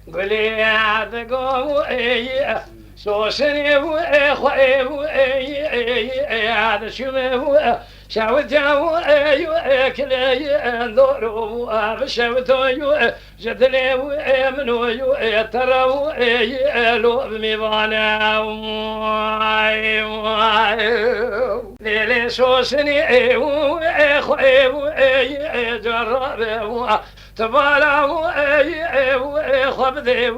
قولي عدقو اي سوسني خوي هذا شو شاوتو اي كلي انظرو بشاوتو جدلي منو ترى اي لو بميوانا ليلي سوسني خوي جرب تبالا خبذي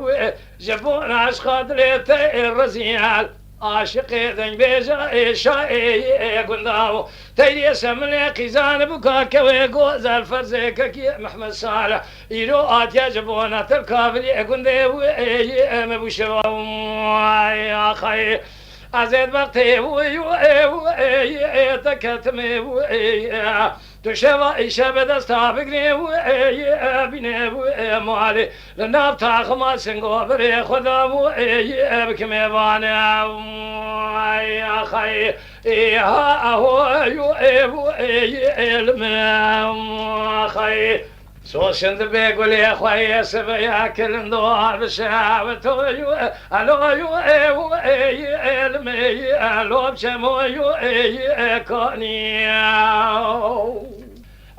جبون عشقات ليتي الرزيال عاشقي ذن بيجا شائي قنداو تيدي سمني قيزان بكاك ويقوز الفرزيك كي محمد صالح يلو آتيا جبونا تركابلي قنداو مبوشرو يا خي أزيد وقتي تكتمي تشوى إيشا بدستا بقني بني مالي لناب تاخما سنقو بري خدا بكمي بانا يا خي إيها أهو المنا خي سوسند بيقول يا خويا سبيا كل نوع بشعبتو الو المي الو بشمو كوني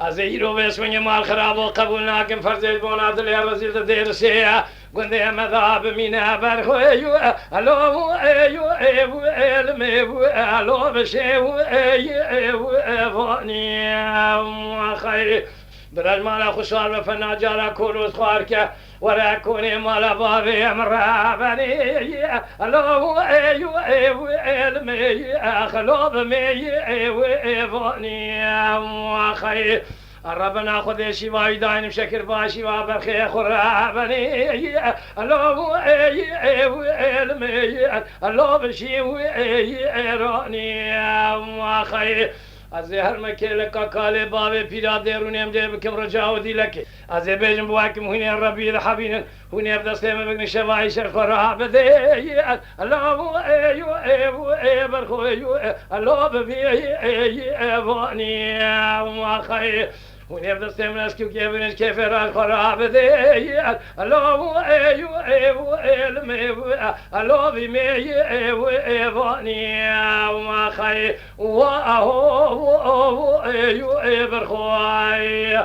ازيرو بسمني مال خراب وقبول ناكم فرزيد بونات اللي رزيل دير سيا قند مذاب منا برخوي الو المي الو بشمو فوني خير برج مالا خسار بفنا جارا كروز خواركه ورا كوني مالا بابي مرابني الو المي اخلو بمي فوني خي ربنا خذ شفاي داين بشكر باشي وبرخي خرابني الو المي الو بشي روني خي از هر مکیل کاله بابه پیرا درونیم ده بکم رجاو دیلکی از بیجم بواکم هونی ربی الحبین هونی ابدستیم بگن شوای شرخورا بده الله برخوی الله ببی وانی خیر هونی ابدستیم نسکیو که بینش که فرال خورا بده الله الله بمی وانی خیر و برخوی